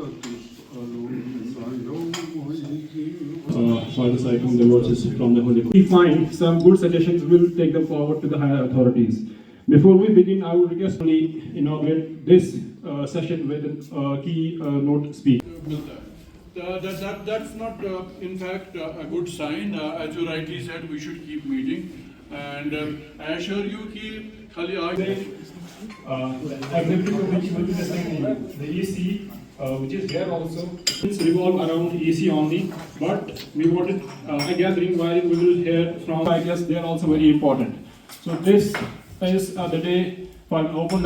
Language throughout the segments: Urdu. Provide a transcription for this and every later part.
For reciting the verses from the Holy Book. We find some good suggestions, we'll take them forward to the higher authorities. Before we begin, I would request to inaugurate this session with a key note speech. That's not, in fact, a good sign. As you rightly said, we should keep meeting. And I assure you that khali the EC, which is here also, it's revolve around EC only. But we wanted a gathering where we will hear from, I guess they are also very important. So this is the day for an open.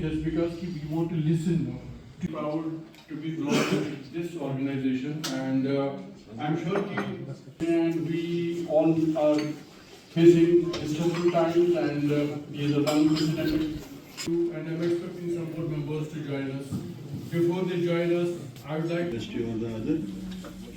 just because we want to listen. Proud to be belong to this organization, and I'm sure and we all are facing stressful times, and he is a unprecedented. And I'm expecting some more members to join us. Before they join us, I would like to.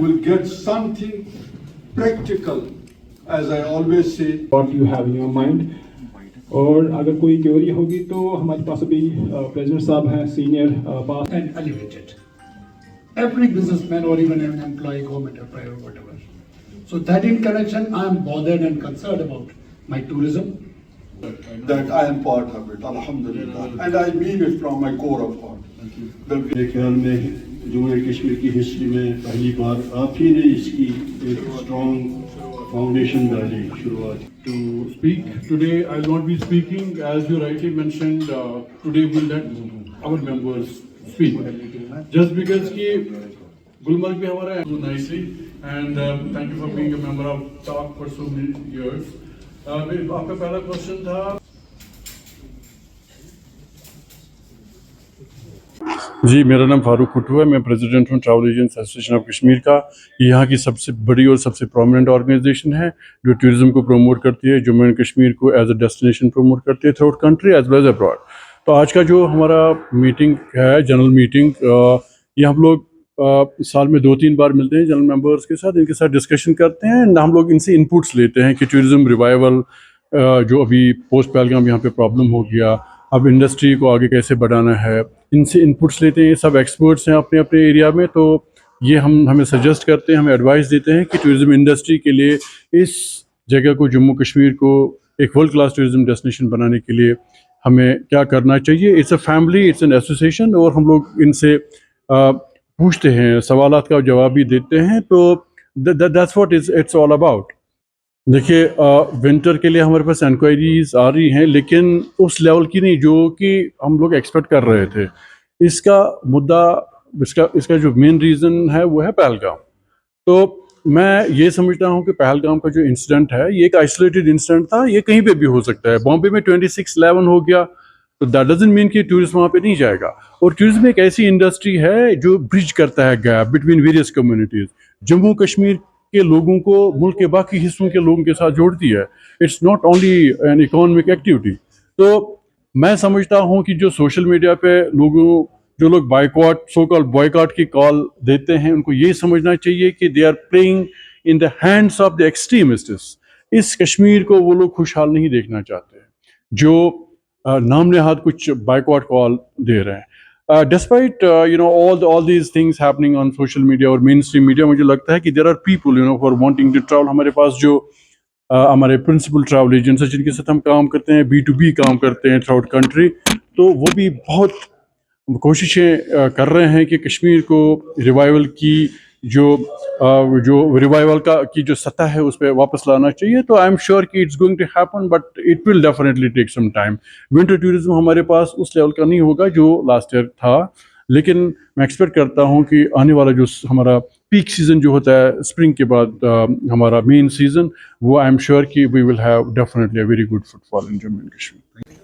will get something practical, as I always say. What you have in your mind. اور اگر کوئی کیوری ہوگی تو ہمارے پاس ابھی پریزیڈنٹ صاحب ہیں senior pass and elevated. Every businessman or even an employee, government or private, whatever. So that in connection, I am bothered and concerned about my tourism. That I am part of it, alhamdulillah, and I mean it from my core of heart. میرے خیال میں جموں کشمیر کی ہسٹری میں پہلی بار آپ ہی نے اس کی ایک اسٹرانگ فاؤنڈیشن ڈالی شروعات. To speak today, I will not be speaking, as you rightly mentioned. Today we will let our members speak. Just because Gulmarg bhi hamara hai so nicely, and thank you for being a member of TALK for so many years. Aapka pehla question tha. جی میرا نام فاروق کھٹو ہے. میں پریزیڈنٹ ہوں travel agents association of Kashmir کا. یہ یہاں کی سب سے بڑی اور سب سے پرومیننٹ آرگنائزیشن ہے جو ٹورزم کو پروموٹ کرتی ہے, جموں اینڈ کشمیر کو ایز اے ڈیسٹینیشن پروموٹ کرتی ہے throughout country as well as abroad. تو آج کا جو ہمارا میٹنگ ہے, جنرل میٹنگ, یہ ہم لوگ سال میں 2-3 بار ملتے ہیں جنرل ممبرس کے ساتھ, ان کے ساتھ ڈسکشن کرتے ہیں. ہم لوگ ان سے انپوٹس لیتے ہیں کہ ٹورزم ریوائول جو ابھی پوسٹ پہلگام یہاں پہ پرابلم ہو گیا, اب انڈسٹری کو آگے کیسے بڑھانا ہے, ان سے انپوٹس لیتے ہیں. یہ سب ایکسپرٹس ہیں اپنے اپنے ایریا میں, تو یہ ہمیں سجیسٹ کرتے ہیں, ہمیں ایڈوائس دیتے ہیں کہ ٹورزم انڈسٹری کے لیے اس جگہ کو, جموں کشمیر کو ایک ورلڈ کلاس ٹورزم ڈیسٹینیشن بنانے کے لیے ہمیں کیا کرنا چاہیے. It's a family, it's an association, اور ہم لوگ ان سے پوچھتے ہیں, سوالات کا جواب بھی دیتے ہیں. تو that's what it's all about. دیکھیے ونٹر کے لیے ہمارے پاس انکوائریز آ رہی ہیں, لیکن اس لیول کی نہیں جو کہ ہم لوگ ایکسپیکٹ کر رہے تھے. اس کا مدعا, اس کا جو مین ریزن ہے وہ ہے پہلگام. تو میں یہ سمجھتا ہوں کہ پہلگام کا جو انسیڈنٹ ہے یہ ایک آئسولیٹڈ انسیڈنٹ تھا. یہ کہیں پہ بھی ہو سکتا ہے. بامبے میں 26/11 ہو گیا تو دیٹ ڈزنٹ مین کہ ٹورسٹ وہاں پہ نہیں جائے گا. اور ٹورزم ایک ایسی انڈسٹری ہے جو برج کرتا ہے gap between various communities. Jammu Kashmir کے لوگوں کو ملک کے باقی حصوں کے لوگوں کے ساتھ جوڑتی ہے. It's not only an economic activity. تو میں سمجھتا ہوں کہ جو سوشل میڈیا پہ جو لوگ بائیکاٹ, سو کال بائیکاٹ کی کال دیتے ہیں, ان کو یہ سمجھنا چاہیے کہ they are playing in the hands of the extremists. اس کشمیر کو وہ لوگ خوشحال نہیں دیکھنا چاہتے جو نام نہاد کچھ بائیکاٹ کال دے رہے ہیں. Despite all these things happening on social media اور مین اسٹریم میڈیا, مجھے لگتا ہے کہ there are people who are wanting to travel. ہمارے پاس جو ہمارے پرنسپل ٹریول ایجنٹس ہیں جن کے ساتھ ہم کام کرتے ہیں, B2B کام کرتے ہیں تھرو آؤٹ کنٹری, تو وہ بھی بہت کوششیں کر رہے ہیں کہ کشمیر کو ریوائول کی جو ریوائول کی جو سطح ہے اس پہ واپس لانا چاہیے. تو آئی ایم شیور کہ it's going to happen, but it will definitely take some time. Winter tourism ہمارے پاس اس لیول کا نہیں ہوگا جو لاسٹ ایئر تھا, لیکن میں ایکسپیکٹ کرتا ہوں کہ آنے والا جو ہمارا پیک سیزن جو ہوتا ہے اسپرنگ کے بعد ہمارا مین سیزن, وہ آئی ایم شیور کہ we will have definitely a very good footfall in Jammu and Kashmir.